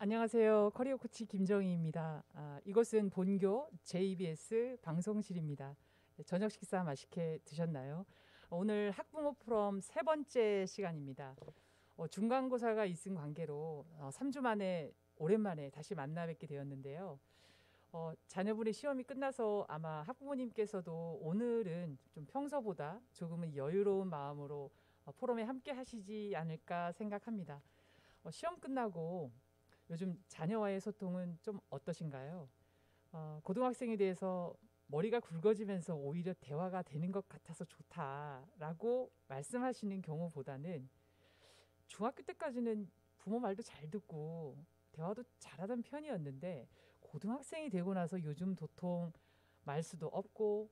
안녕하세요. 커리어 코치 김정희입니다. 이곳은 본교 JBS 방송실입니다. 저녁 식사 맛있게 드셨나요? 오늘 학부모 포럼 세 번째 시간입니다. 중간고사가 있은 관계로 3주 만에 오랜만에 다시 만나 뵙게 되었는데요. 자녀분의 시험이 끝나서 아마 학부모님께서도 오늘은 좀 평소보다 조금은 여유로운 마음으로 포럼에 함께 하시지 않을까 생각합니다. 시험 끝나고 요즘 자녀와의 소통은 좀 어떠신가요? 고등학생에 대해서 머리가 굵어지면서 오히려 대화가 되는 것 같아서 좋다라고 말씀하시는 경우보다는 중학교 때까지는 부모 말도 잘 듣고 대화도 잘하던 편이었는데 고등학생이 되고 나서 요즘 도통 말수도 없고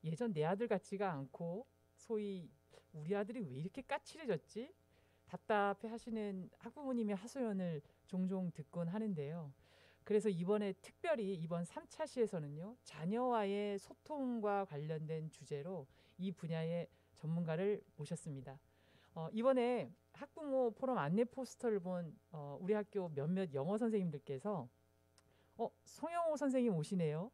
예전 내 아들 같지가 않고 소위 우리 아들이 왜 이렇게 까칠해졌지? 답답해 하시는 학부모님의 하소연을 종종 듣곤 하는데요. 그래서 이번에 특별히 이번 3차 시에서는요. 자녀와의 소통과 관련된 주제로 이 분야의 전문가를 모셨습니다. 이번에 학부모 포럼 안내 포스터를 본 우리 학교 몇몇 영어 선생님들께서 송영호 선생님 오시네요.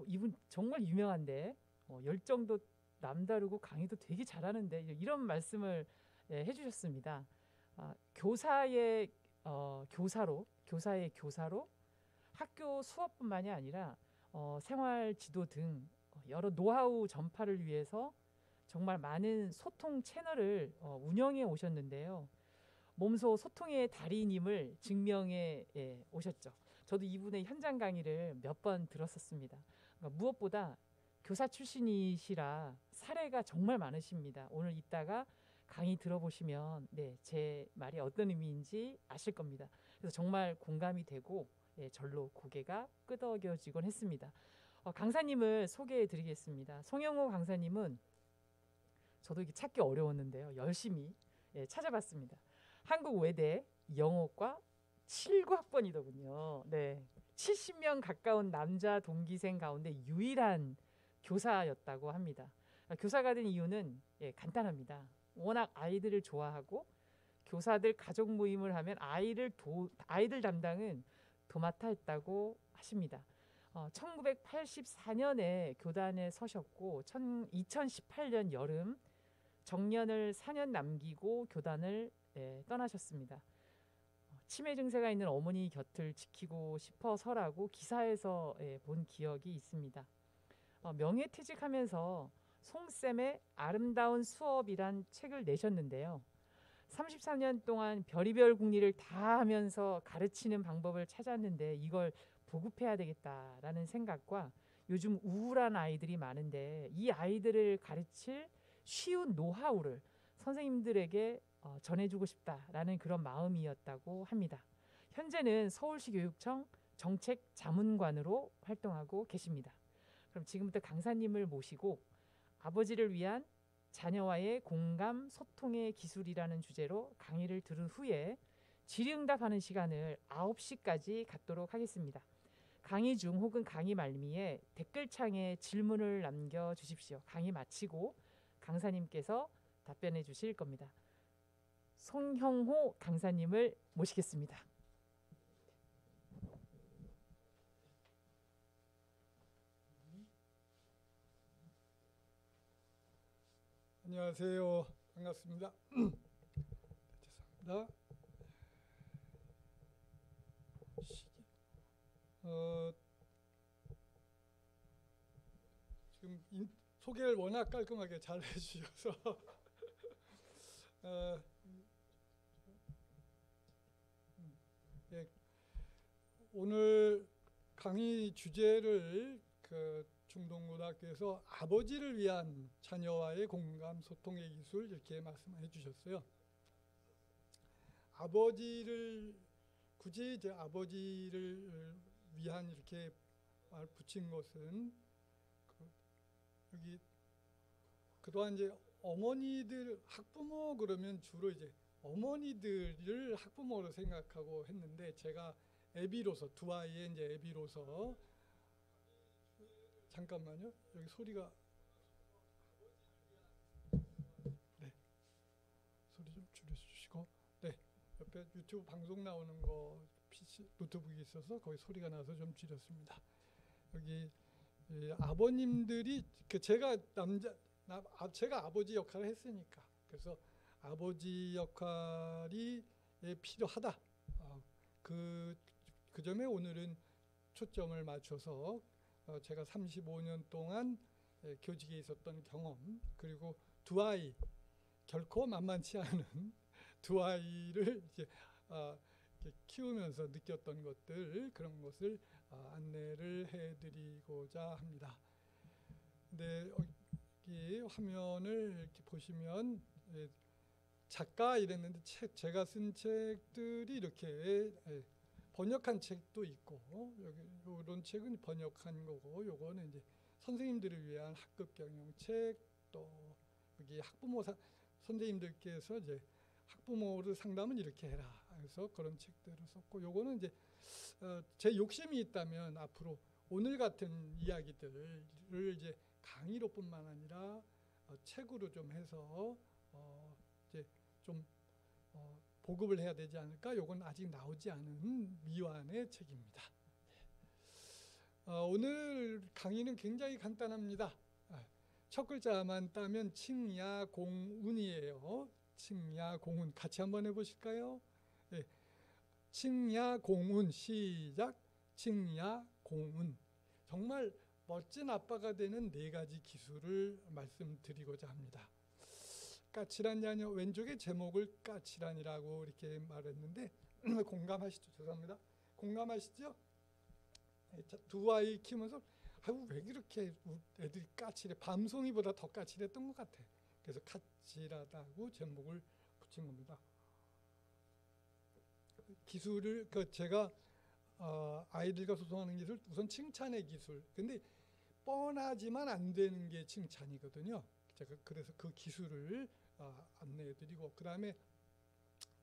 이분 정말 유명한데 열정도 남다르고 강의도 되게 잘하는데 이런 말씀을 해주셨습니다. 교사의 교사로 학교 수업뿐만이 아니라 생활 지도 등 여러 노하우 전파를 위해서 정말 많은 소통 채널을 운영해 오셨는데요. 몸소 소통의 달인임을 증명해 오셨죠. 저도 이분의 현장 강의를 몇 번 들었었습니다. 그러니까 무엇보다 교사 출신이시라 사례가 정말 많으십니다. 오늘 이따가 강의 들어보시면 제 말이 어떤 의미인지 아실 겁니다. 그래서 정말 공감이 되고 절로 고개가 끄덕여지곤 했습니다. 강사님을 소개해 드리겠습니다. 송영호 강사님은 저도 이게 찾기 어려웠는데요. 열심히 찾아봤습니다. 한국 외대 영어과 7구 학번이더군요. 네. 70명 가까운 남자 동기생 가운데 유일한 교사였다고 합니다. 교사가 된 이유는 간단합니다. 워낙 아이들을 좋아하고 교사들 가족 모임을 하면 아이들 담당은 도맡아 했다고 하십니다. 1984년에 교단에 서셨고 2018년 여름 정년을 4년 남기고 교단을 떠나셨습니다. 치매 증세가 있는 어머니 곁을 지키고 싶어서라고 기사에서 본 기억이 있습니다. 명예퇴직하면서 송쌤의 아름다운 수업이란 책을 내셨는데요. 33년 동안 별의별 궁리를 다 하면서 가르치는 방법을 찾았는데 이걸 보급해야 되겠다라는 생각과 요즘 우울한 아이들이 많은데 이 아이들을 가르칠 쉬운 노하우를 선생님들에게 전해주고 싶다라는 그런 마음이었다고 합니다. 현재는 서울시 교육청 정책자문관으로 활동하고 계십니다. 그럼 지금부터 강사님을 모시고 아버지를 위한 자녀와의 공감, 소통의 기술이라는 주제로 강의를 들은 후에 질의응답하는 시간을 9시까지 갖도록 하겠습니다. 강의 중 혹은 강의 말미에 댓글창에 질문을 남겨주십시오. 강의 마치고 강사님께서 답변해 주실 겁니다. 송형호 강사님을 모시겠습니다. 안녕하세요. 반갑습니다. 죄송합니다. 지금 소개를 워낙 깔끔하게 잘 해주셔서 예, 오늘 강의 주제를 중동고등학교에서 아버지를 위한 자녀와의 공감 소통의 기술 이렇게 말씀해 주셨어요. 굳이 이제 아버지를 위한 이렇게 말 붙인 것은 여기 그동안 이제 어머니들 학부모 그러면 주로 이제 어머니들을 학부모로 생각하고 했는데 제가 애비로서 두 아이의 이제 애비로서 잠깐만요. 여기 소리가 소리 좀 줄여주시고 옆에 유튜브 방송 나오는 거 PC 노트북이 있어서 거기 소리가 나서 좀 줄였습니다. 여기 아버님들이 제가 제가 아버지 역할을 했으니까 그래서 아버지 역할이 필요하다. 그 점에 오늘은 초점을 맞춰서 제가 35년 동안 교직에 있었던 경험 그리고 두 아이 결코 만만치 않은 두 아이를 이제 키우면서 느꼈던 것들 그런 것을 안내를 해드리고자 합니다. 근데 여기 화면을 이렇게 보시면 작가 이랬는데 제가 쓴 책들이 이렇게 번역한 책도 있고 여기 이런 책은 번역한 거고 요거는 이제 선생님들을 위한 학급 경영책 또 여기 학부모 선생님들께서 이제 학부모를 상담은 이렇게 해라. 그래서 그런 책들을 썼고 요거는 이제 제 욕심이 있다면 앞으로 오늘 같은 이야기들을 이제 강의로뿐만 아니라 책으로 좀 해서 이제 좀 보급을 해야 되지 않을까? 요건 아직 나오지 않은 미완의 책입니다. 오늘 강의는 굉장히 간단합니다. 첫 글자만 따면 칭야공운이에요. 칭야공운 같이 한번 해보실까요? 네. 칭야공운 시작. 칭야공운 정말 멋진 아빠가 되는 4가지 기술을 말씀드리고자 합니다. 까칠한 자녀 왼쪽에 제목을 까칠한이라고 이렇게 말했는데 공감하시죠? 죄송합니다. 공감하시죠? 두 아이 키우면서 아유 왜 그렇게 애들이 까칠해? 밤송이보다 더 까칠했던 것 같아. 그래서 까칠하다고 제목을 붙인 겁니다. 기술을 제가 아이들과 소통하는 기술 우선 칭찬의 기술. 근데 뻔하지만 안 되는 게 칭찬이거든요. 제가 그래서 그 기술을 안내해드리고 그 다음에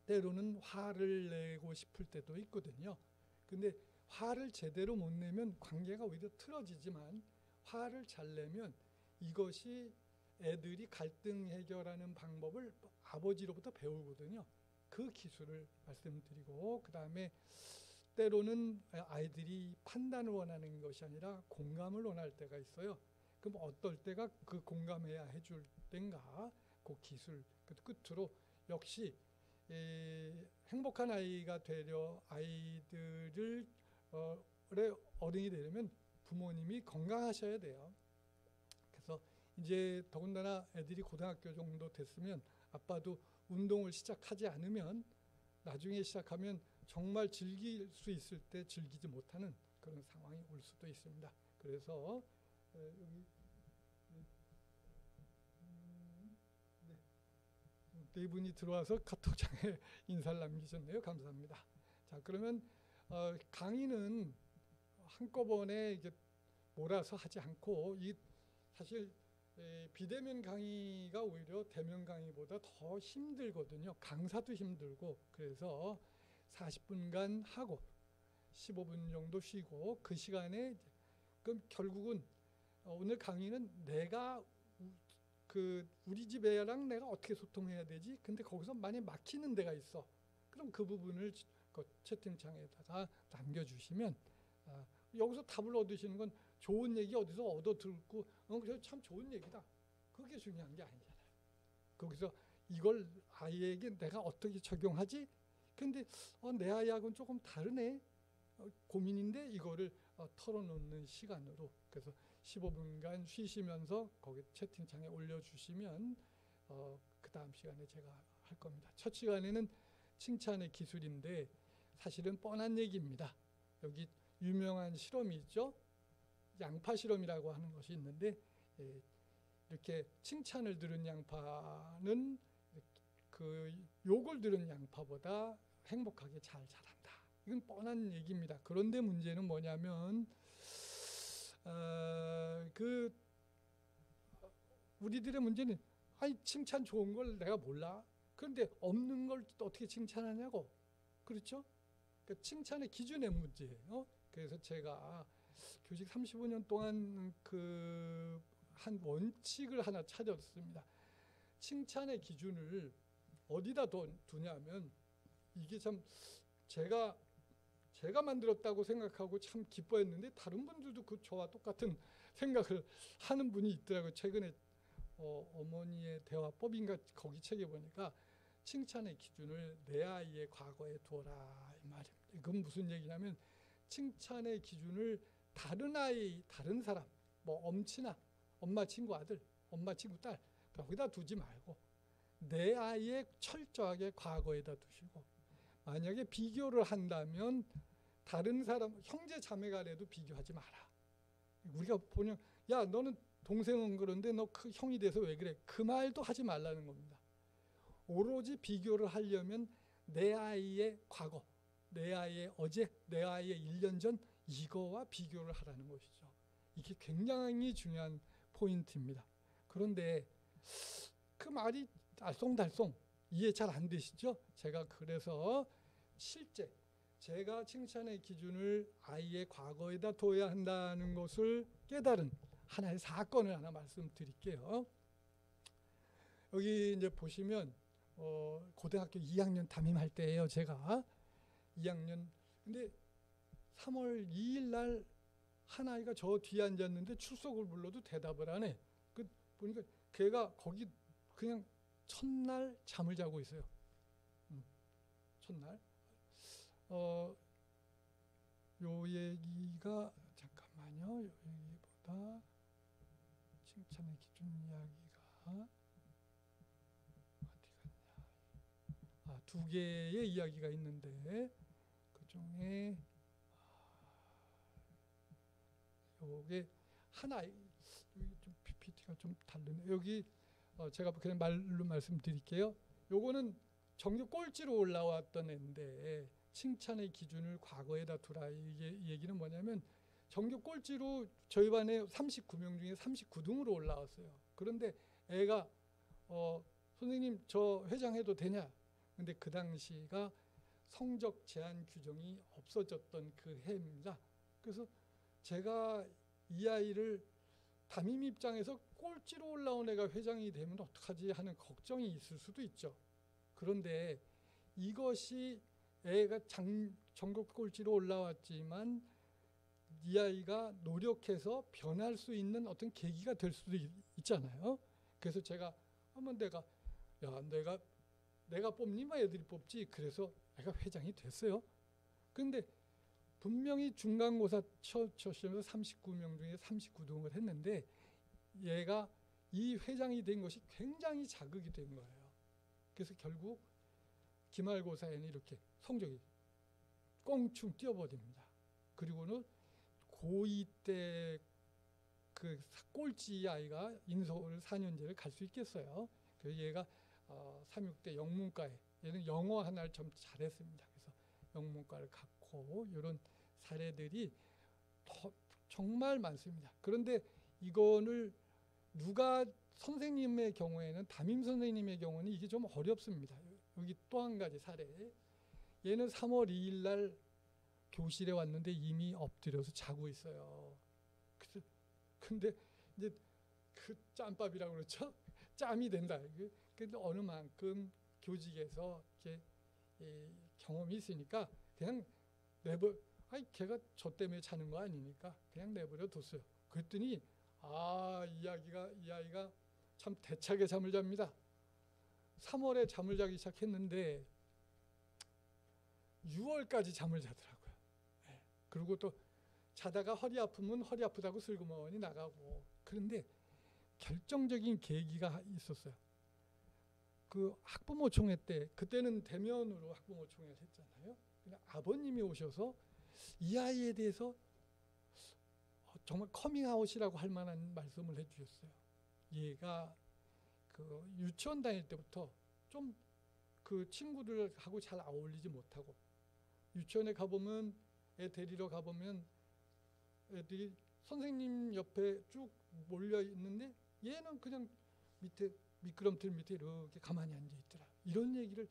때로는 화를 내고 싶을 때도 있거든요. 근데 화를 제대로 못 내면 관계가 오히려 틀어지지만 화를 잘 내면 이것이 애들이 갈등 해결하는 방법을 아버지로부터 배우거든요. 그 기술을 말씀드리고 그 다음에 때로는 아이들이 판단을 원하는 것이 아니라 공감을 원할 때가 있어요. 그럼 어떨 때가 그 공감해야 해줄 땐가 그 기술 끝으로 역시 행복한 아이가 되려 아이들을 어른이 되려면 부모님이 건강하셔야 돼요. 그래서 이제 더군다나 애들이 고등학교 정도 됐으면 아빠도 운동을 시작하지 않으면 나중에 시작하면 정말 즐길 수 있을 때 즐기지 못하는 그런 상황이 올 수도 있습니다. 그래서 여기 네 분이 들어와서 카톡창에 인사를 남기셨네요. 감사합니다. 자, 그러면 강의는 한꺼번에 이게 몰아서 하지 않고 사실 비대면 강의가 오히려 대면 강의보다 더 힘들거든요. 강사도 힘들고 그래서 40분간 하고 15분 정도 쉬고 그 시간에 그럼 결국은 오늘 강의는 내가 우리 집 애랑 내가 어떻게 소통해야 되지? 근데 거기서 만약 막히는 데가 있어. 그럼 그 부분을 채팅창에다가 남겨주시면 여기서 답을 얻으시는 건 좋은 얘기 어디서 얻어 듣고 그래서 참 좋은 얘기다. 그게 중요한 게 아니잖아요. 거기서 이걸 아이에게 내가 어떻게 적용하지? 근데 내 아이하고는 조금 다르네. 고민인데 이거를 털어놓는 시간으로 그래서 15분간 쉬시면서 거기 채팅창에 올려주시면 그 다음 시간에 제가 할 겁니다. 첫 시간에는 칭찬의 기술인데 사실은 뻔한 얘기입니다. 여기 유명한 실험이 있죠. 양파 실험이라고 하는 것이 있는데 이렇게 칭찬을 들은 양파는 그 욕을 들은 양파보다 행복하게 잘 자란다. 이건 뻔한 얘기입니다. 그런데 문제는 뭐냐면 우리들의 문제는 칭찬 좋은 걸 내가 몰라. 그런데 없는 걸 어떻게 칭찬하냐고. 그렇죠? 그러니까 칭찬의 기준의 문제예요. 그래서 제가 교직 35년 동안 한 원칙을 하나 찾았습니다. 칭찬의 기준을 어디다 두냐면 이게 참 제가 제가 만들었다고 생각하고 참 기뻐했는데 다른 분들도 그 저와 똑같은 생각을 하는 분이 있더라고요. 최근에 어머니의 대화법인가 거기 책에 보니까 칭찬의 기준을 내 아이의 과거에 두어라 이 말입니다. 이건 무슨 얘기냐면 칭찬의 기준을 다른 아이, 다른 사람, 뭐 엄친아, 엄마 친구 아들, 엄마 친구 딸 거기다 두지 말고 내 아이의 철저하게 과거에다 두시고, 만약에 비교를 한다면 다른 사람, 형제 자매 간에도 비교하지 마라. 우리가 보면 야 너는 동생은 그런데 너 그 형이 돼서 왜 그래? 그 말도 하지 말라는 겁니다. 오로지 비교를 하려면 내 아이의 과거, 내 아이의 어제, 내 아이의 1년 전 이거와 비교를 하라는 것이죠. 이게 굉장히 중요한 포인트입니다. 그런데 그 말이 알쏭달쏭 이해 잘 안 되시죠? 제가 그래서 실제 제가 칭찬의 기준을 아이의 과거에다 둬야 한다는 것을 깨달은 하나의 사건을 하나 말씀드릴게요. 여기 이제 보시면 고등학교 2학년 담임할 때예요. 제가 2학년. 근데 3월 2일 날 한 아이가 저 뒤에 앉았는데 출석을 불러도 대답을 안 해. 그 보니까 걔가 거기 그냥 첫날 잠을 자고 있어요. 첫날. 요 얘기가 잠깐만요. 여기보다 칭찬의 기준 이야기가 어디 갔냐? 두 개의 이야기가 있는데 그 중에 요게 하나 좀 PPT가 좀 다르네. 여기 제가 그냥 말로 말씀드릴게요. 요거는 정규 꼴찌로 올라왔던 애인데 칭찬의 기준을 과거에다 두라. 이게 얘기는 뭐냐면 정규 꼴찌로 저희 반에 39명 중에 39등으로 올라왔어요. 그런데 애가 선생님 저 회장해도 되냐? 근데 그 당시가 성적 제한 규정이 없어졌던 그 해입니다. 그래서 제가 이 아이를 담임 입장에서 꼴찌로 올라온 애가 회장이 되면 어떡하지 하는 걱정이 있을 수도 있죠. 그런데 이것이 애가 전국 꼴찌로 올라왔지만 이 아이가 노력해서 변할 수 있는 어떤 계기가 될 수도 있잖아요. 그래서 제가 한번 내가 뽑니 뭐 애들이 뽑지. 그래서 애가 회장이 됐어요. 그런데 분명히 중간고사 시험에서 39명 중에 39등을 했는데 얘가 이 회장이 된 것이 굉장히 자극이 된 거예요. 그래서 결국 기말고사에는 이렇게 성적이 껑충 뛰어버립니다. 그리고는 고2 때 그 꼴찌 아이가 인서울 4년제를 갈 수 있겠어요. 그래서 얘가 3.6대 영문과에, 얘는 영어 하나를 좀 잘했습니다. 그래서 영문과를 갔고 이런 사례들이 정말 많습니다. 그런데 이거를 누가 선생님의 경우에는 담임 선생님의 경우는 이게 좀 어렵습니다. 여기 또 한 가지 사례. 얘는 3월 2일 날 교실에 왔는데 이미 엎드려서 자고 있어요. 근데 이제 그 짬밥이라고 그러죠. 짬이 된다. 근데 어느 만큼 교직에서 이렇게 경험이 있으니까 그냥 걔가 저 때문에 자는 거 아니니까 그냥 내버려 뒀어요. 그랬더니 이 아이가 참 대차게 잠을 잡니다. 3월에 잠을 자기 시작했는데 6월까지 잠을 자더라고요. 네. 그리고 또 자다가 허리 아프면 허리 아프다고 슬그머니 나가고. 그런데 결정적인 계기가 있었어요. 그 학부모총회 때, 그때는 대면으로 학부모총회를 했잖아요. 그냥 아버님이 오셔서 이 아이에 대해서 정말 커밍아웃이라고 할 만한 말씀을 해주셨어요. 얘가 그 유치원 다닐 때부터 좀 그 친구들하고 잘 어울리지 못하고, 유치원에 가보면 애 데리러 가보면 애들이 선생님 옆에 쭉 몰려 있는데 얘는 그냥 밑에 미끄럼틀 밑에 이렇게 가만히 앉아 있더라. 이런 얘기를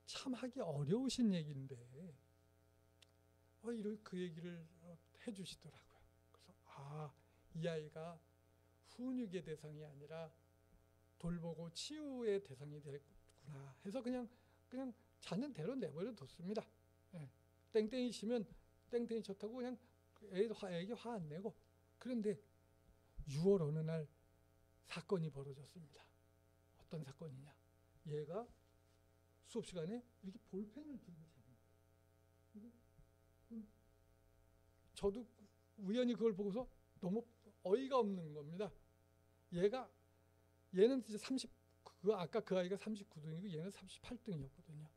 참 하기 어려우신 얘기인데 그 얘기를 해주시더라고요. 그래서 이 아이가 훈육의 대상이 아니라 돌보고 치유의 대상이 됐구나 해서 그냥 자는 대로 내버려 뒀습니다. 네. 땡땡이 치면 땡땡이 쳤다고 그냥 애에게 화 안 내고. 그런데 6월 어느 날 사건이 벌어졌습니다. 어떤 사건이냐? 얘가 수업 시간에 이렇게 볼펜을 들고 자는 거예요. 저도 우연히 그걸 보고서 너무 어이가 없는 겁니다. 얘는 이제 아까 그 아이가 39등이고 얘는 38등이었거든요.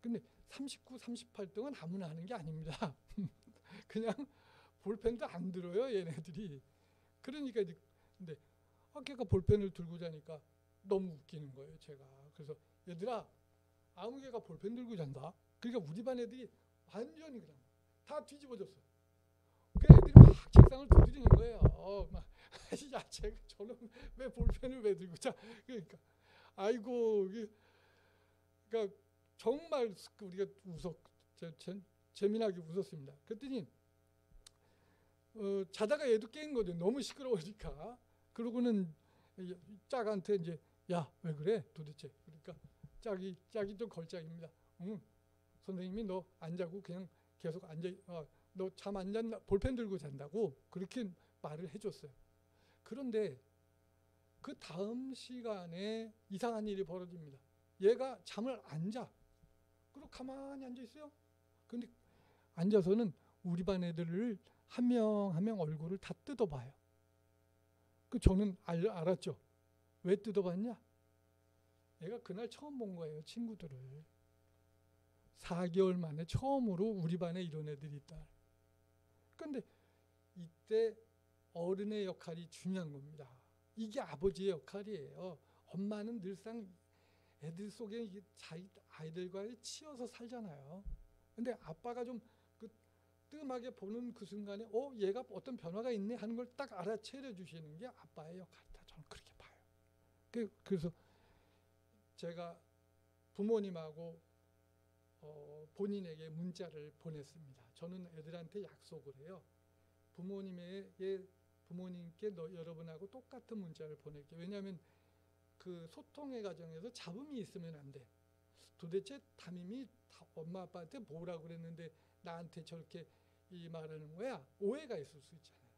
근데 39, 38등은 아무나 하는 게 아닙니다. 그냥 볼펜도 안 들어요, 얘네들이. 그러니까 이제 근데 걔가 볼펜을 들고 자니까 너무 웃기는 거예요, 제가. 그래서 얘들아, 아무개가 볼펜 들고 잔다. 그러니까 우리 반 애들이 완전히 그냥 다 뒤집어졌어. 그 애들이 막 책상을 두드리는 거예요. 막 야, 저는 왜 볼펜을 왜 들고 자? 그러니까 아이고, 그러니까 정말 우리가 재미나게 웃었습니다. 그랬더니 자다가 얘도 깬 거죠. 너무 시끄러우니까. 그러고는 짝한테 이제 야, 왜 그래 도대체? 그러니까 짝이 좀 걸작입니다. 선생님이 너 안 자고 그냥 계속 앉아, 너 잠 안 잤나? 볼펜 들고 잔다고 그렇게 말을 해줬어요. 그런데 그 다음 시간에 이상한 일이 벌어집니다. 얘가 잠을 안 자. 그리고 가만히 앉아 있어요. 근데 앉아서는 우리 반 애들을 한 명 한 명 얼굴을 다 뜯어봐요. 저는 알았죠. 왜 뜯어봤냐? 얘가 그날 처음 본 거예요, 친구들을. 4개월 만에 처음으로 우리 반에 이런 애들이 있다. 그런데 이때 어른의 역할이 중요한 겁니다. 이게 아버지의 역할이에요. 엄마는 늘상 애들 속에 자기 아이들과 치여서 살잖아요. 근데 아빠가 좀 뜸하게 보는 그 순간에 얘가 어떤 변화가 있네 하는 걸 딱 알아채려 주시는 게 아빠의 역할이다. 저는 그렇게 봐요. 그래서 제가 부모님하고 본인에게 문자를 보냈습니다. 저는 애들한테 약속을 해요. 부모님께 여러분하고 똑같은 문자를 보낼게요. 왜냐하면 그 소통의 과정에서 잡음이 있으면 안 돼. 도대체 담임이 엄마 아빠한테 뭐라고 그랬는데 나한테 저렇게 이 말하는 거야? 오해가 있을 수 있잖아요.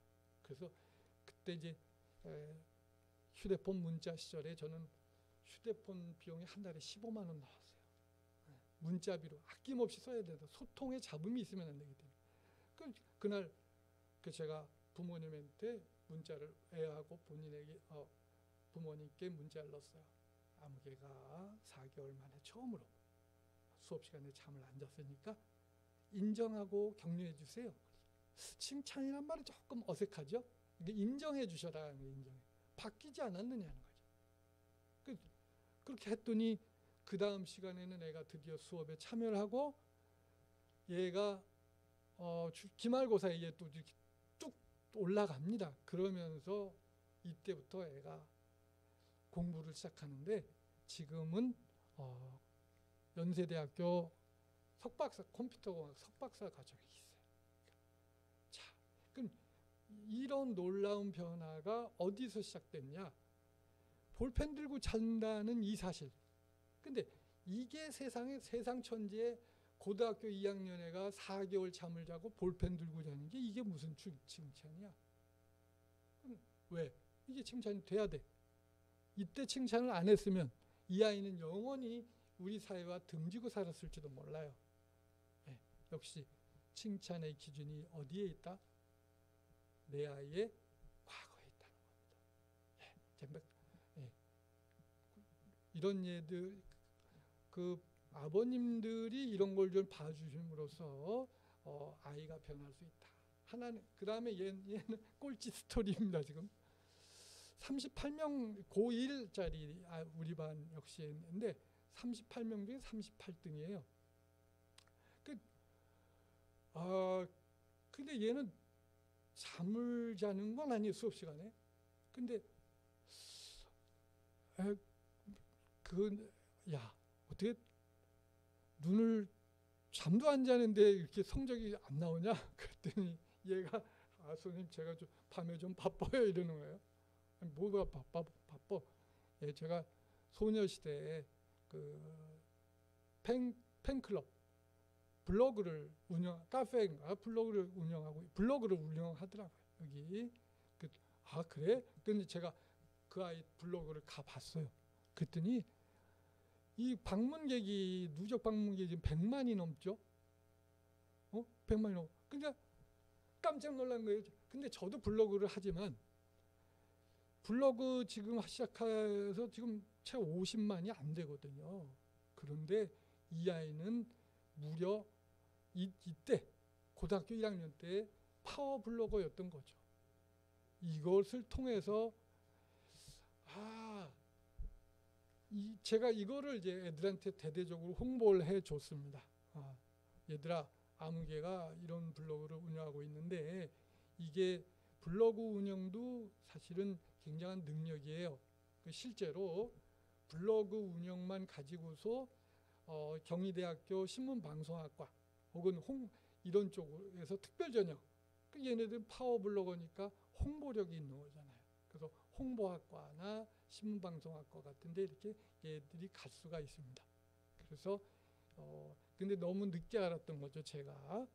그래서 그때 이제 휴대폰 문자 시절에 저는 휴대폰 비용이 한 달에 15만 원 나왔어요. 문자비로 아낌없이 써야 된다. 소통에 잡음이 있으면 안 되기 때문에. 그날 제가 부모님한테 문자를 애하고 부모님께 문자를 넣었어요. 아무개가 4개월 만에 처음으로 수업 시간에 잠을 안 잤으니까 인정하고 격려해 주세요. 칭찬이란 말이 조금 어색하죠. 인정해 주셔라. 바뀌지 않았느냐는 거죠. 그렇게 했더니 그 다음 시간에는 애가 드디어 수업에 참여를 하고 얘가 기말고사에 또 이렇게 쭉 올라갑니다. 그러면서 이때부터 애가 공부를 시작하는데 지금은 연세대학교 컴퓨터공학 석박사 과정에 있어요. 자, 그럼 이런 놀라운 변화가 어디서 시작됐냐? 볼펜 들고 잔다는 이 사실. 근데 이게 세상 천지에 고등학교 2학년 애가 4개월 잠을 자고 볼펜 들고 자는 게 이게 무슨 칭찬이야? 왜? 이게 칭찬이 돼야 돼. 이때 칭찬을 안 했으면 이 아이는 영원히 우리 사회와 등지고 살았을지도 몰라요. 네, 역시 칭찬의 기준이 어디에 있다? 내 아이의 과거에 있다는 겁니다. 이런 예들, 아버님들이 이런 걸 좀 봐주심으로써 아이가 변할 수 있다. 하나는 그 다음에 얘는 꼴찌 스토리입니다. 지금 38명 고1짜리 우리 반 역시 했는데 38명 중에 38등이에요. 근데 얘는 잠을 자는 건 아니에요, 수업 시간에. 근데 어떻게 눈을 잠도 안 자는데 이렇게 성적이 안 나오냐? 그랬더니 얘가 선생님 제가 좀 밤에 좀 바빠요 이러는 거예요. 뭐가 바빠? 예, 제가 소녀시대에 팬클럽 블로그를 카페인가 블로그를 운영하더라고요. 여기 그래? 근데 제가 그 아이 블로그를 가봤어요. 그랬더니 이 방문객이 누적 방문객이 지금 100만이 넘죠. 100만이 넘어. 그러니까 깜짝 놀란 거예요. 근데 저도 블로그를 하지만 블로그 지금 시작해서 지금 채 50만이 안 되거든요. 그런데 이 아이는 무려 이때 고등학교 1학년 때 파워 블로거였던 거죠. 이것을 통해서 제가 이거를 이제 애들한테 대대적으로 홍보를 해줬습니다. 얘들아, 아무개가 이런 블로그를 운영하고 있는데 이게 블로그 운영도 사실은 굉장한 능력이에요. 실제로 블로그 운영만 가지고서 경희대학교 신문방송학과 혹은 이런 쪽에서 특별전형, 얘네들은 파워블로거니까 홍보력이 있는 거잖아요. 그래서 홍보학과나 신문방송학과 같은데 이렇게 얘들이 갈 수가 있습니다. 그래서 근데 너무 늦게 알았던 거죠, 제가.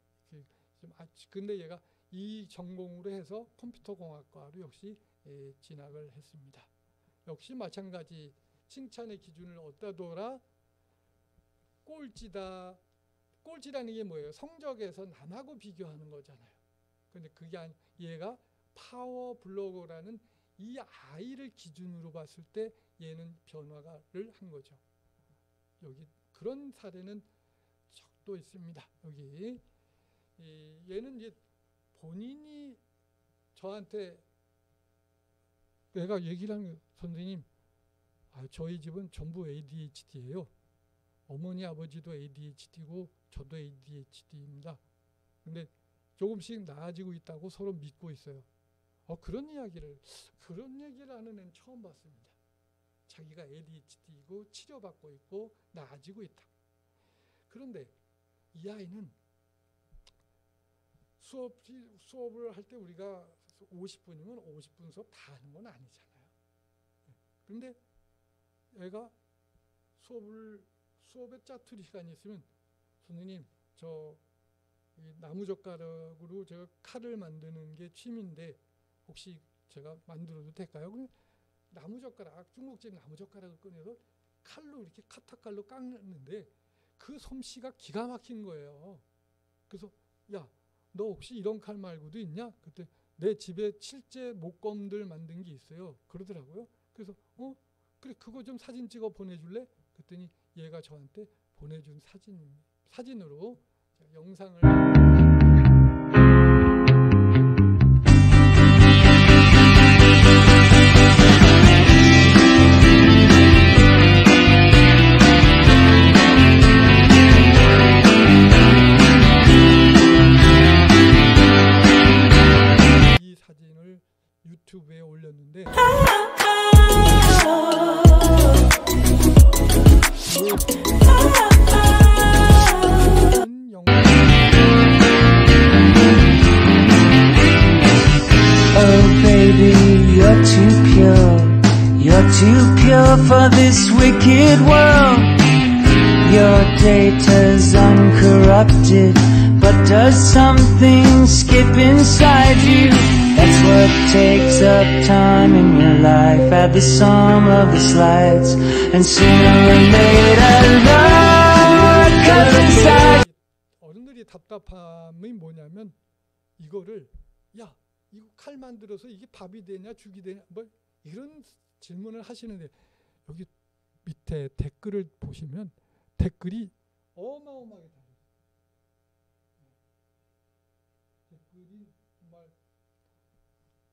근데 얘가 이 전공으로 해서 컴퓨터공학과로 역시 진학을 했습니다. 역시 마찬가지 칭찬의 기준을 어디다 둬라? 꼴찌다. 꼴찌라는 게 뭐예요? 성적에서 남하고 비교하는 거잖아요. 근데 그게 얘가 파워 블로거라는 이 아이를 기준으로 봤을 때 얘는 변화를 한 거죠. 여기 그런 사례는 또 있습니다. 여기 얘는 이제 본인이 저한테 내가 얘기를 하는 거예요. 선생님, 저희 집은 전부 ADHD예요. 어머니 아버지도 ADHD고 저도 ADHD입니다. 근데 조금씩 나아지고 있다고 서로 믿고 있어요. 그런 얘기를 하는 애는 처음 봤습니다. 자기가 ADHD이고 치료받고 있고 나아지고 있다. 그런데 이 아이는 수업을 할 때 우리가 50분이면 50분 수업 다 하는 건 아니잖아요. 그런데 애가 수업에 짜투리 시간이 있으면 선생님, 저 나무젓가락으로 제가 칼을 만드는 게 취미인데 혹시 제가 만들어도 될까요? 나무젓가락, 중국집 나무젓가락을 꺼내서 칼로 이렇게 카타칼로 깎는데 그 솜씨가 기가 막힌 거예요. 그래서 야, 너 혹시 이런 칼 말고도 있냐? 그때 내 집에 칠제 목검들 만든 게 있어요. 그러더라고요. 그래서 그래, 그거 좀 사진 찍어 보내줄래? 그랬더니 얘가 저한테 보내준 사진으로 영상을 이 사진을 유튜브에 올렸는데 Oh baby, you're too pure for this wicked world. Your data's uncorrupted, but does something skip inside you? That's what takes up time in your life. Add the sum of the slides, and sooner or later love comes inside. 어른들이 답답함이 뭐냐면 이거를 야, 이거 칼 만들어서 이게 밥이 되냐 죽이 되냐 뭐 이런 질문을 하시는데 여기 밑에 댓글을 보시면 댓글이 어마어마하게 달려요. 댓글이 정말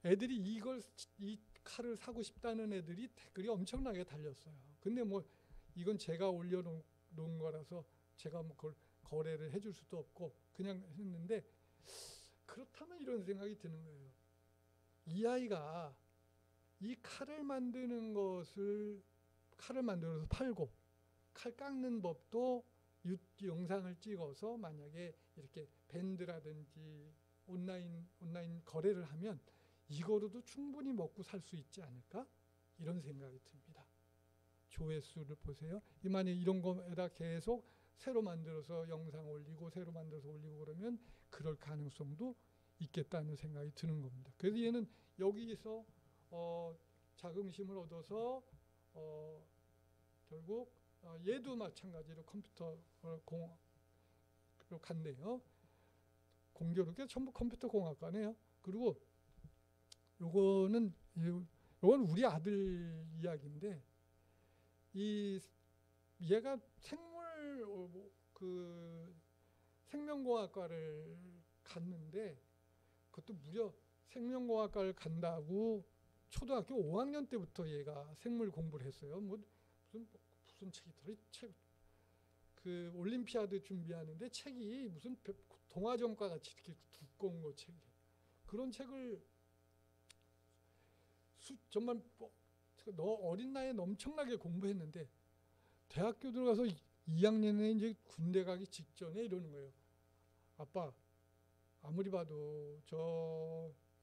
애들이 이 칼을 사고 싶다는 애들이 댓글이 엄청나게 달렸어요. 근데 뭐 이건 제가 올려놓은 거라서 제가 뭐 그걸 거래를 해줄 수도 없고 그냥 했는데 그렇다면 이런 생각이 드는 거예요. 이 아이가 이 칼을 만들어서 팔고 칼 깎는 법도 영상을 찍어서 만약에 이렇게 밴드라든지 온라인 거래를 하면 이거로도 충분히 먹고 살 수 있지 않을까? 이런 생각이 듭니다. 조회수를 보세요. 만약에 이런 거에다 계속 새로 만들어서 영상 올리고 새로 만들어서 올리고 그러면 그럴 가능성도 있겠다는 생각이 드는 겁니다. 그래서 얘는 여기서 자긍심을 얻어서 결국 얘도 마찬가지로 컴퓨터 공학으로 갔네요. 공교롭게 전부 컴퓨터 공학과네요. 그리고 요건 우리 아들 이야기인데 얘가 생명공학과를 갔는데 그것도 무려 생명공학과를 간다고 초등학교 5학년 때부터 얘가 생물 공부를 했어요. 무슨 책이 그 올림피아드 준비하는데 책이 무슨 동화전과 같이 이렇게 두꺼운 거 책이 그런 책을 정말 너 어린 나이에 엄청나게 공부했는데 대학교 들어가서 2학년에 이제 군대 가기 직전에 이러는 거예요. 아빠, 아무리 봐도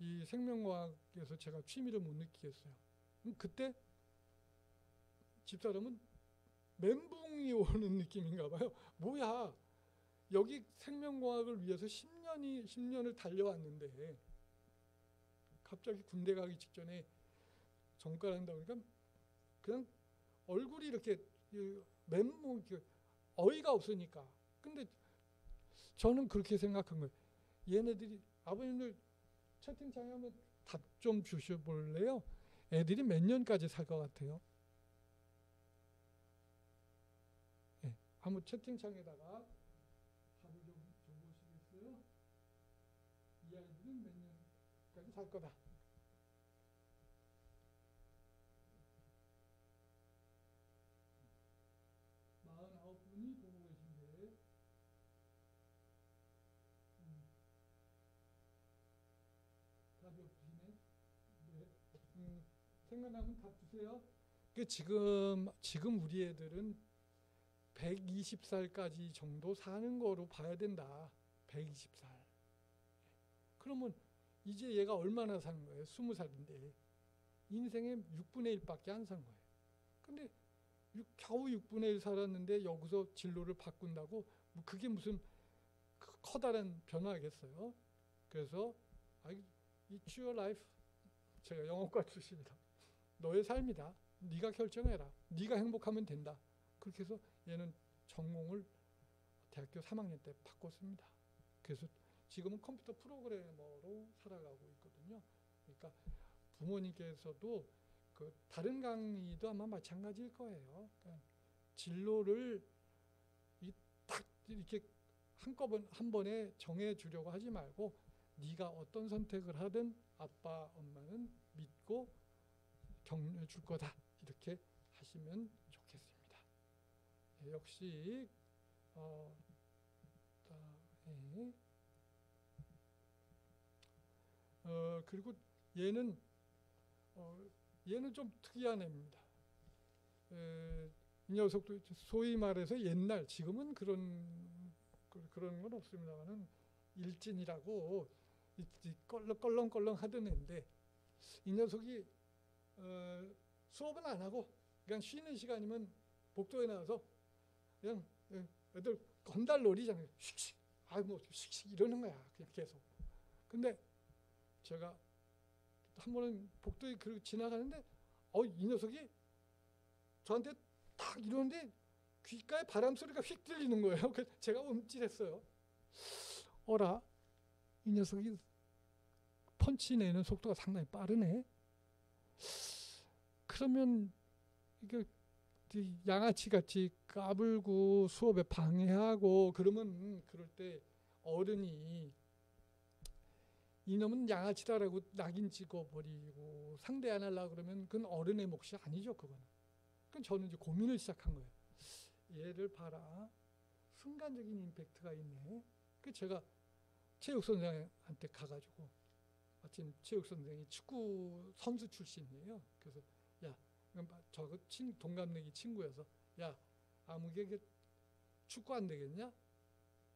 이 생명과학에서 제가 취미를 못 느끼겠어요. 그때 집사람은 멘붕이 오는 느낌인가 봐요. 뭐야, 여기 생명과학을 위해서 10년을 달려왔는데 갑자기 군대 가기 직전에 전과를 한다고 그러니까 그냥 얼굴이 이렇게 멘붕, 어이가 없으니까. 근데 저는 그렇게 생각한 거예요. 얘네들이 아버님들 채팅창에 한번 답 좀 주셔볼래요? 애들이 몇 년까지 살 것 같아요? 네, 한번 채팅창에다가 답을 좀 줘보시겠어요? 이 아이들은 몇 년까지 살 거다. 49분이 보고 계신데 답이 없으시네. 네. 생각나면 답 주세요. 지금 우리 애들은 120살까지 정도 사는 거로 봐야 된다. 120살. 그러면 이제 얘가 얼마나 사는 거예요? 20살인데 인생의 6분의 1밖에 안 산 거예요. 근데 겨우 6분의 1 살았는데 여기서 진로를 바꾼다고 그게 무슨 커다란 변화겠어요. 그래서 It's your life. 제가 영어과 출신이다. 너의 삶이다. 네가 결정해라. 네가 행복하면 된다. 그렇게 해서 얘는 전공을 대학교 3학년 때 바꿨습니다. 그래서 지금은 컴퓨터 프로그래머로 살아가고 있거든요. 그러니까 부모님께서도 다른 강의도 아마 마찬가지일 거예요. 그러니까 진로를 딱 이렇게 한 번에 정해주려고 하지 말고 네가 어떤 선택을 하든 아빠, 엄마는 믿고 격려해 줄 거다. 이렇게 하시면 좋겠습니다. 네, 역시 그리고 얘는 좀 특이한 애입니다. 이 녀석도 소위 말해서 옛날, 지금은 그런 건 없습니다만은 일진이라고 껄렁껄렁 하던 애인데 이 녀석이 수업은 안 하고 그냥 쉬는 시간이면 복도에 나와서 그냥 애들 건달놀이잖아요. 씩씩, 씩씩 이러는 거야. 그냥 계속. 근데 제가 한 번은 복도에 지나가는데 이 녀석이 저한테 딱 이러는데 귓가에 바람 소리가 휙 들리는 거예요. 그래서 제가 움찔했어요. 어라, 이 녀석이 펀치 내는 속도가 상당히 빠르네. 그러면 이게 양아치 같이 까불고 수업에 방해하고 그러면 그럴 때 어른이 이놈은 양아치다라고 낙인 찍어버리고 상대 안 하려고 그러면 그건 어른의 몫이 아니죠. 그거는. 그럼 저는 이제 고민을 시작한 거예요. 얘를 봐라. 순간적인 임팩트가 있네. 그 제가 체육 선생한테 가가지고 마침 체육 선생이 축구 선수 출신이에요. 그래서 야, 저거 동갑내기 친구여서 야, 아무개 축구 안 되겠냐?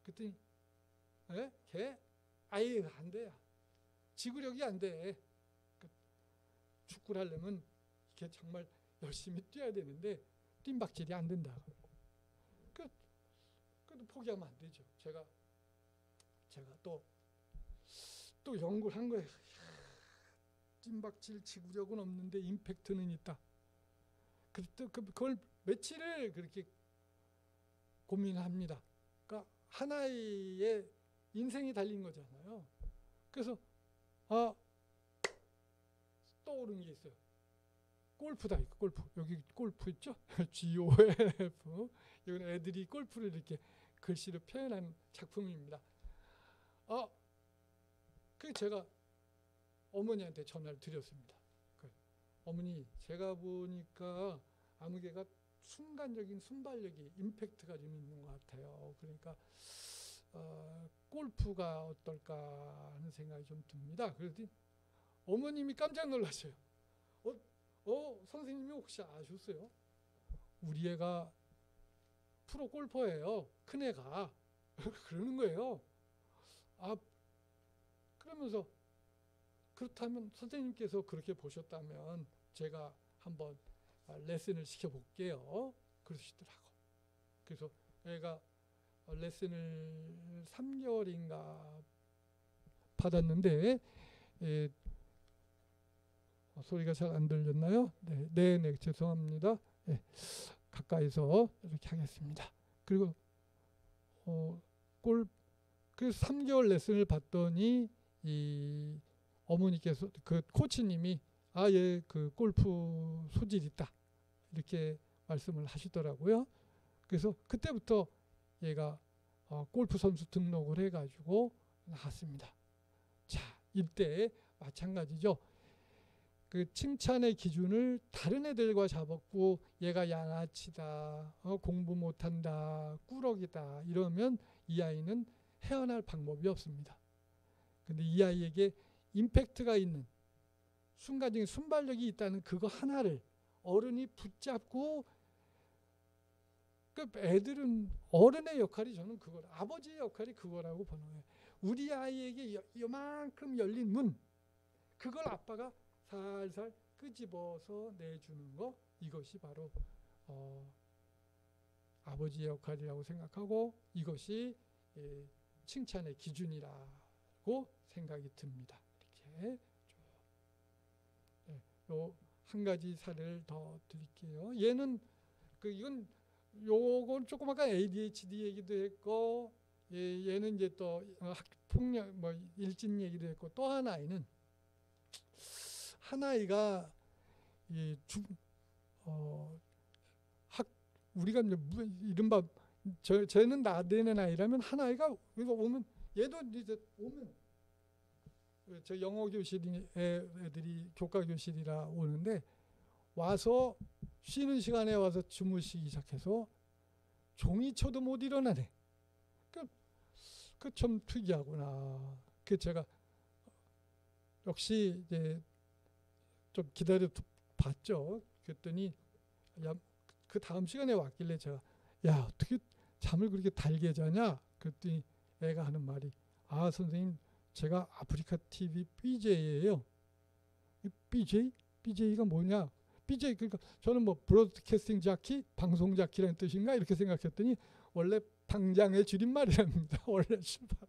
그랬더니 걔 아예 안 돼요. 지구력이 안 돼. 축구를 하려면 이게 정말 열심히 뛰어야 되는데 뜀박질이 안 된다. 그래도 포기하면 안 되죠. 제가 또 연구를 한 거예요. 찐박질 지구력은 없는데 임팩트는 있다. 그걸 며칠을 그렇게 고민합니다. 그러니까 하나의 인생이 달린 거잖아요. 그래서 떠오른 게 있어요. 골프다. 골프. 여기 골프 있죠? GOLF. 이건 애들이 골프를 이렇게 글씨로 표현한 작품입니다. 그 제가 어머니한테 전화를 드렸습니다. 어머니, 제가 보니까 아무개가 순간적인 순발력이 임팩트가 좀 있는 것 같아요. 그러니까 골프가 어떨까 하는 생각이 좀 듭니다. 그랬더니 어머님이 깜짝 놀랐어요. 선생님이 혹시 아셨어요? 우리 애가 프로 골퍼예요. 큰 애가. 그러는 거예요. 그러면서 그렇다면 선생님께서 그렇게 보셨다면 제가 한번 레슨을 시켜볼게요. 그러시더라고. 그래서 애가 레슨을 3개월인가 받았는데 소리가 잘 안 들렸나요? 네, 죄송합니다. 네, 가까이서 이렇게 하겠습니다. 그리고 그래서 3개월 레슨을 받더니 이 어머니께서 그 코치님이 얘 그 골프 소질 있다 이렇게 말씀을 하시더라고요. 그래서 그때부터 얘가 골프 선수 등록을 해가지고 나왔습니다. 자, 이때 마찬가지죠. 그 칭찬의 기준을 다른 애들과 잡았고 얘가 양아치다, 공부 못한다, 꾸러기다 이러면 이 아이는 헤어날 방법이 없습니다. 근데 이 아이에게 임팩트가 있는 순간적인 순발력이 있다는 그거 하나를 어른이 붙잡고 그 애들은 어른의 역할이 저는 그걸 아버지의 역할이 그거라고 보는 거예요. 우리 아이에게 요만큼 열린 문 그걸 아빠가 살살 끄집어서 내주는 거 이것이 바로 아버지의 역할이라고 생각하고 이것이 칭찬의 기준이라고 생각이 듭니다. 이렇게 한 가지 사례를 더 드릴게요. 얘는 이건 요건 조금 아까 ADHD 얘기도 했고 얘는 이제 또 폭력 일진 얘기도 했고 또 한 아이는 한 아이가 우리가 이제 이른바 쟤는 나대는 아이라면 한 아이가 이거 오면 얘도 이제 오면 저 영어 교실 애들이 교과 교실이라 오는데 와서 쉬는 시간에 와서 주무시기 시작해서 종이쳐도 못 일어나네. 그 좀 특이하구나. 그 제가 역시 이제 좀 기다려 봤죠. 그랬더니 그 다음 시간에 왔길래 제가 어떻게 잠을 그렇게 달게 자냐? 그랬더니 애가 하는 말이 선생님 제가 아프리카 TV BJ예요. BJ? BJ가 뭐냐? BJ 그러니까 저는 브로드캐스팅 자키, 방송 자키라는 뜻인가 이렇게 생각했더니 원래 방장의 줄임말이랍니다. 원래 출발.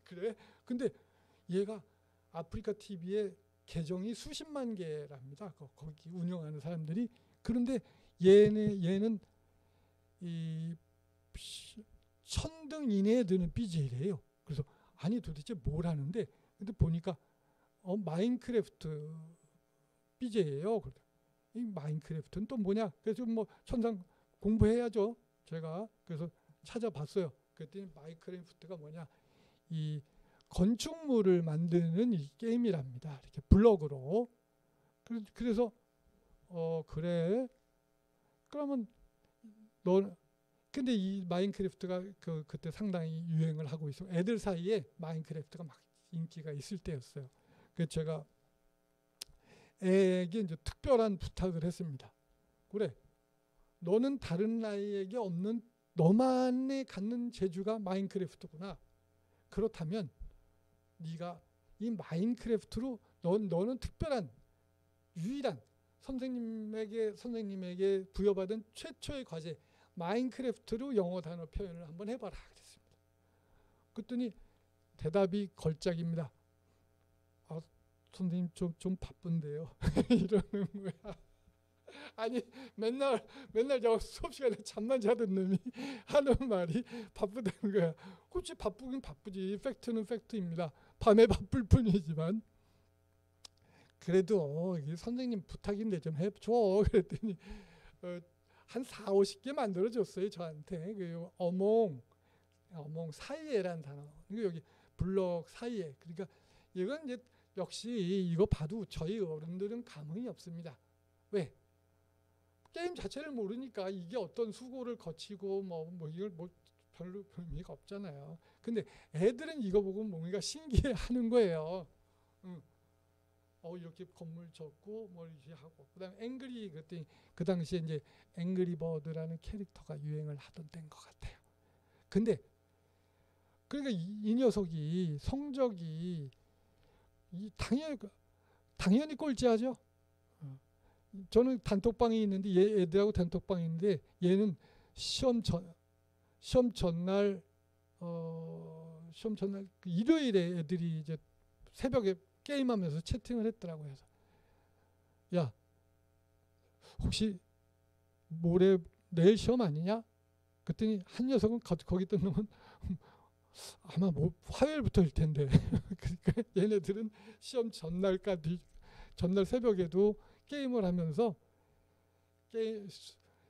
그래? 근데 얘가 아프리카 TV에 계정이 수십만 개랍니다. 거기 운영하는 사람들이. 그런데 얘는 이 1000등 이내에 드는 BJ래요. 그래서 아니 도대체 뭘 하는데? 근데 보니까 마인크래프트 BJ예요. 이 마인크래프트는 또 뭐냐? 그래서 천상 공부해야죠. 제가 그래서 찾아봤어요. 그랬더니 마인크래프트가 뭐냐? 이 건축물을 만드는 이 게임이랍니다. 이렇게 블럭으로. 그래서 그래. 그러면 근데 이 마인크래프트가 그때 상당히 유행을 하고 있어. 애들 사이에 마인크래프트가 막 인기가 있을 때였어요. 그래서 제가 애에게 이제 특별한 부탁을 했습니다. 그래, 너는 다른 아이에게 없는 너만이 갖는 재주가 마인크래프트구나. 그렇다면 네가 이 마인크래프트로 너는 특별한 유일한 선생님에게 부여받은 최초의 과제 마인크래프트로 영어 단어 표현을 한번 해봐라 그랬습니다. 그랬더니 대답이 걸작입니다. 아, 선생님 좀 바쁜데요. 이러는 거야. 아니 맨날 저 수업 시간에 잠만 자던 놈이 하는 말이 바쁘다는 거야. 그렇지, 바쁘긴 바쁘지. 팩트는 팩트입니다. 밤에 바쁠 뿐이지만 그래도 선생님 부탁인데 좀 해줘. 그랬더니 한 4, 50개 만들어줬어요 저한테. 그 어몽 사이에란 단어. 여기 블럭 사이에. 그러니까 이건 이제 역시 이거 봐도 저희 어른들은 감흥이 없습니다. 왜? 게임 자체를 모르니까 이게 어떤 수고를 거치고 뭐 이걸 뭐 별로 의미가 없잖아요. 근데 애들은 이거 보고 뭔가 신기해하는 거예요. 이렇게 건물 졌고 뭐 이렇게 하고, 그다음에 앵그리, 그때 그 당시에 이제 앵그리 버드라는 캐릭터가 유행을 하던 때인 것 같아요. 근데 그러니까 이 녀석이 성적이 당연히 꼴찌하죠. 저는 단톡방이 있는데 애들하고 단톡방이 있는데 얘는 시험 전날 그 일요일에 애들이 이제 새벽에 게임하면서 채팅을 했더라고요. 그래서 야, 혹시 내일 시험 아니냐? 그랬더니 한 녀석은 거기 있던 놈은 아마 뭐 화요일부터일 텐데 그러니까 얘네들은 시험 전날 새벽에도 게임을 하면서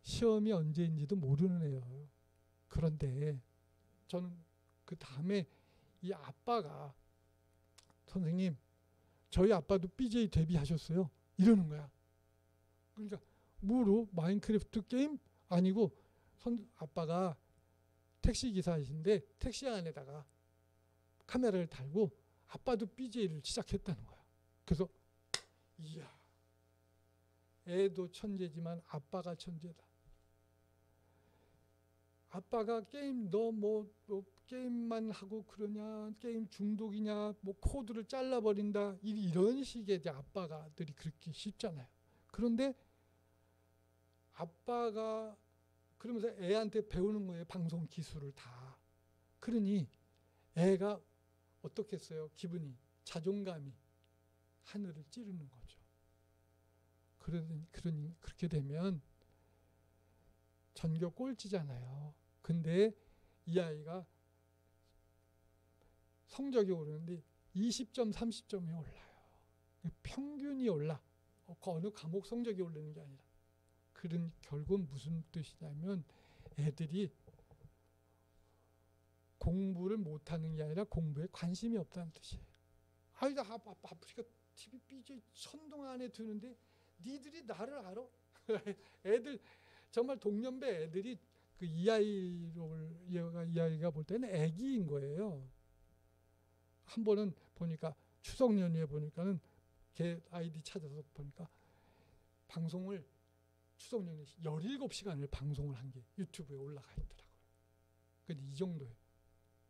시험이 언제인지도 모르는 애예요. 그런데 저는 그 다음에 이 아빠가 선생님, 저희 아빠도 BJ 데뷔하셨어요. 이러는 거야. 그러니까 뭐로? 마인크래프트 게임? 아니고 아빠가 택시 기사이신데 택시 안에다가 카메라를 달고 아빠도 BJ를 시작했다는 거야. 그래서 이야, 애도 천재지만 아빠가 천재다. 아빠가 게임 너 게임만 하고 그러냐, 게임 중독이냐, 뭐 코드를 잘라버린다, 이런 식의 이제 아빠가들이 그렇게 쉽잖아요. 그런데 아빠가 그러면서 애한테 배우는 거예요. 방송 기술을 다. 그러니 애가 어떻겠어요? 기분이, 자존감이 하늘을 찌르는 거죠. 그러니 그렇게 되면 전교 꼴찌잖아요. 근데 이 아이가 성적이 오르는데 20점, 30점이 올라요. 평균이 올라. 어느 과목 성적이 오르는 게 아니라. 그런 결국은 무슨 뜻이냐면 애들이 공부를 못하는 게 아니라 공부에 관심이 없다는 뜻이에요. 나 아프리카 TV BJ 천둥 안에 드는데 니들이 나를 알아? 애들 정말 동년배 애들이 그 이 아이가 볼 때는 애기인 거예요. 한 번은 보니까 추석 연휴에 보니까는 걔 아이디 찾아서 보니까 방송을 추석 연휴 17시간을 방송을 한 게 유튜브에 올라가 있더라고요. 근데 이 정도예요.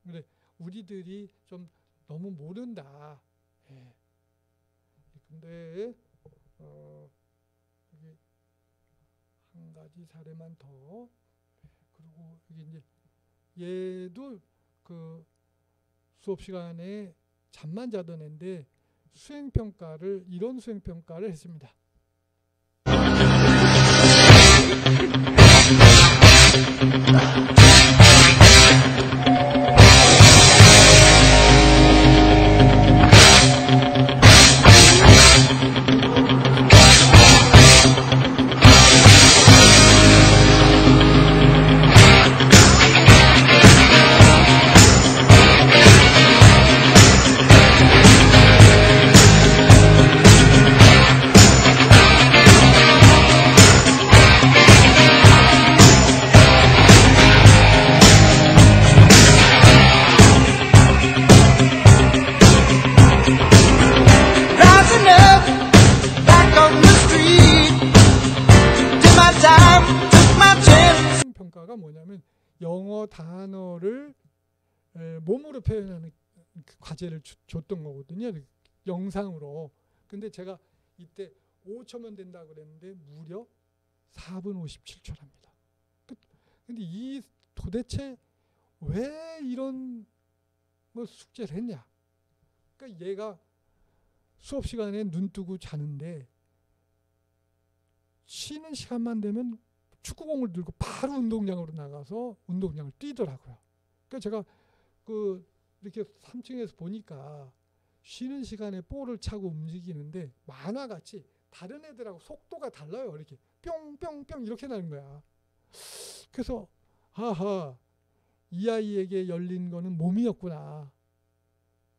근데 우리들이 좀 너무 모른다. 예. 근데 여기 한 가지 사례만 더. 그리고 여기 이제 얘도 그 수업 시간에 잠만 자던 애인데 이런 수행평가를 했습니다. 평가가 뭐냐면 영어 단어를 몸으로 표현하는 그 과제를 줬던 거거든요. 영상으로. 근데 제가 이때 5초면 된다고 그랬는데 무려 4분 57초랍니다. 근데 이 도대체 왜 이런 뭐 숙제를 했냐? 그러니까 얘가 수업 시간에 눈 뜨고 자는데 쉬는 시간만 되면 축구공을 들고 바로 운동장으로 나가서 운동장을 뛰더라고요. 그러니까 제가 이렇게 3층에서 보니까 쉬는 시간에 볼을 차고 움직이는데 만화같이 다른 애들하고 속도가 달라요. 이렇게 뿅뿅뿅 이렇게 나는 거야. 그래서 하하, 이 아이에게 열린 거는 몸이었구나.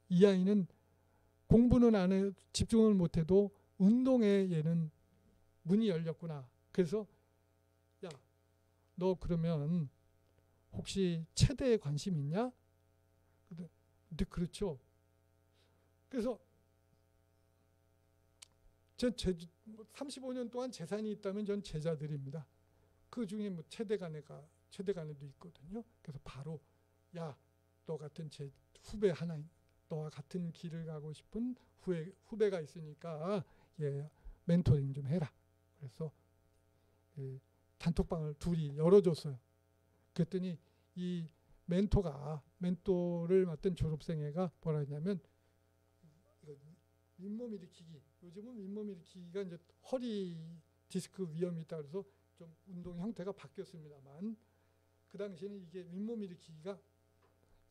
이 아이는 공부는 안 해, 집중을 못해도 운동에 얘는 문이 열렸구나. 그래서 야, 너 그러면 혹시 체대에 관심 있냐? 근데 그렇죠. 그래서 전 35년 동안 재산이 있다면 전 제자들입니다. 그 중에 뭐 체대간에도 있거든요. 그래서 바로 야, 너 같은 제 후배 하나, 너와 같은 길을 가고 싶은 후배가 있으니까 예, 멘토링 좀 해라. 그래서 단톡방을 둘이 열어줬어요. 그랬더니 이 멘토를 맡은 졸업생애가 뭐라 했냐면 윗몸 일으키기. 요즘은 윗몸 일으키기가 이제 허리 디스크 위험이 있다 그래서 좀 운동 형태가 바뀌었습니다만 그 당시에는 이게 윗몸 일으키기가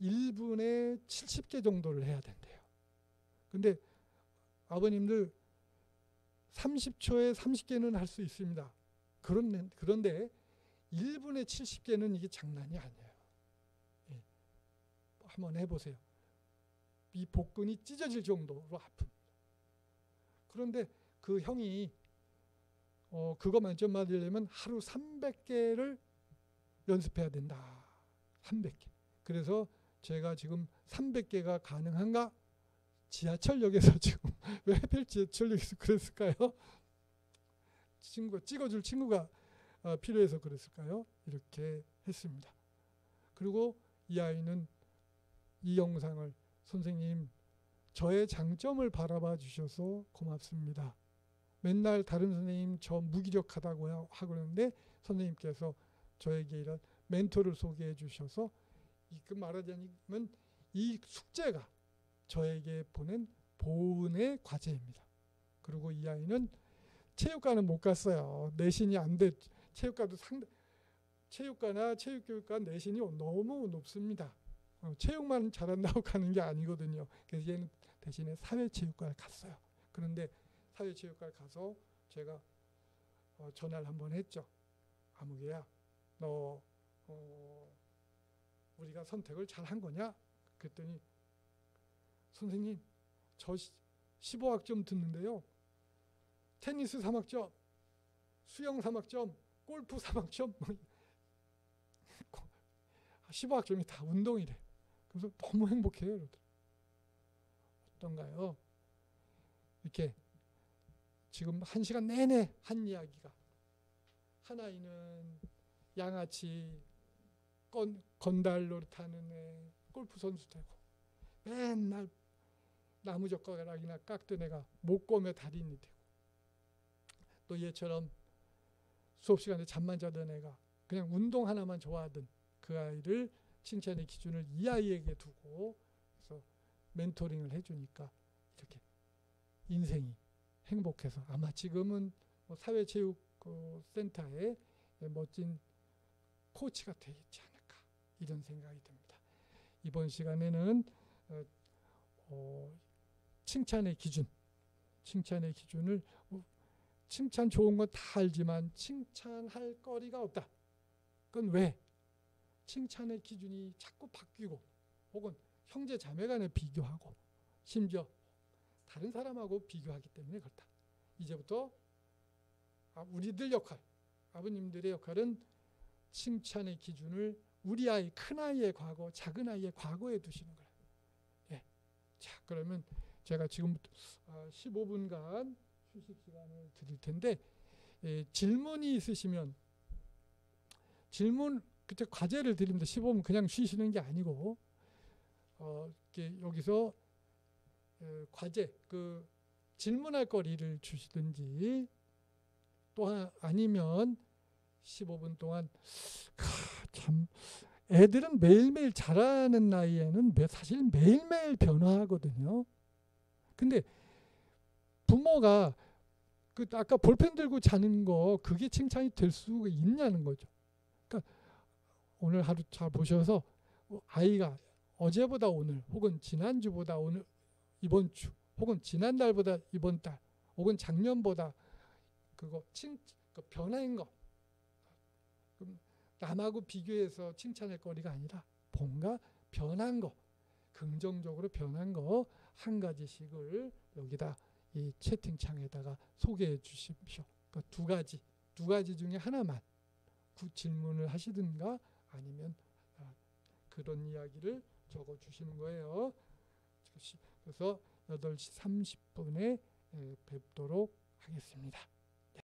1분에 70개 정도를 해야 된대요. 근데 아버님들 30초에 30개는 할 수 있습니다. 그런데 1분에 70개는 이게 장난이 아니에요. 예. 한번 해보세요. 이 복근이 찢어질 정도로 아픕니다. 그런데 그 형이 그거 만점 맞으려면 하루 300개를 연습해야 된다. 300개. 그래서 제가 지금 300개가 가능한가? 지하철역에서 지금 왜 하필 지하철역에서 그랬을까요? 찍어줄 친구가 필요해서 그랬을까요? 이렇게 했습니다. 그리고 이 아이는 이 영상을 선생님 저의 장점을 바라봐 주셔서 고맙습니다. 맨날 다른 선생님 저 무기력하다고 하고 그러는데 선생님께서 저에게 이런 멘토를 소개해 주셔서 그 말하자면 이 숙제가 저에게 보낸 보은의 과제입니다. 그리고 이 아이는 체육관은 못 갔어요. 내신이 안 돼. 체육가나 체육교육과 내신이 너무 높습니다. 체육만 잘한다고 가는 게 아니거든요. 그래서 얘는 대신에 사회체육과를 갔어요. 그런데 사회체육과를 가서 제가 전화를 한번 했죠. 아무개야, 너 우리가 선택을 잘 한 거냐? 그랬더니 선생님, 저 15학점 듣는데요. 테니스 3학점, 수영 3학점, 골프 3학점, 15학점이 다 운동이래. 그래서 너무 행복해요. 어떤가요? 이렇게 지금 1시간 내내 한 이야기가 한 아이는 양아치 건달로 타는 애, 골프 선수 되고 맨날 나무젓가락이나 깎던 애가 목검에 달인이 되고 또 얘처럼 수업 시간에 잠만 자던 애가 그냥 운동 하나만 좋아하던 그 아이를 칭찬의 기준을 이 아이에게 두고 그래서 멘토링을 해주니까 이렇게 인생이 행복해서 아마 지금은 뭐 사회체육센터에 멋진 코치가 되겠지 않을까 이런 생각이 듭니다. 이번 시간에는 칭찬의 기준을 칭찬 좋은 건 다 알지만 칭찬할 거리가 없다. 그건 왜? 칭찬의 기준이 자꾸 바뀌고 혹은 형제 자매 간에 비교하고 심지어 다른 사람하고 비교하기 때문에 그렇다. 이제부터 우리들 역할, 아버님들의 역할은 칭찬의 기준을 우리 아이, 큰 아이의 과거, 작은 아이의 과거에 두시는 거예요. 예. 자, 그러면 제가 지금부터 15분간 휴식 시간을 드릴 텐데 질문이 있으시면 그때 과제를 드립니다. 15분 그냥 쉬시는 게 아니고 여기서 과제 질문할 거리를 주시든지 또 아니면 15분 동안 참 애들은 매일매일 자라는 나이에는 사실 매일매일 변화하거든요. 근데 부모가 그 아까 볼펜 들고 자는 거 그게 칭찬이 될 수 있냐는 거죠. 그러니까 오늘 하루 잘 보셔서 아이가 어제보다 오늘 혹은 지난주보다 오늘 이번 주 혹은 지난달보다 이번 달 혹은 작년보다 그 변화인 거 남하고 비교해서 칭찬할 거리가 아니라 뭔가 변한 거 긍정적으로 변한 거 한 가지씩을 여기다 이 채팅창에다가 소개해 주십시오. 그러니까 두 가지 중에 하나만 질문을 하시든가 아니면 그런 이야기를 적어 주시는 거예요. 그래서 8시 30분에 뵙도록 하겠습니다.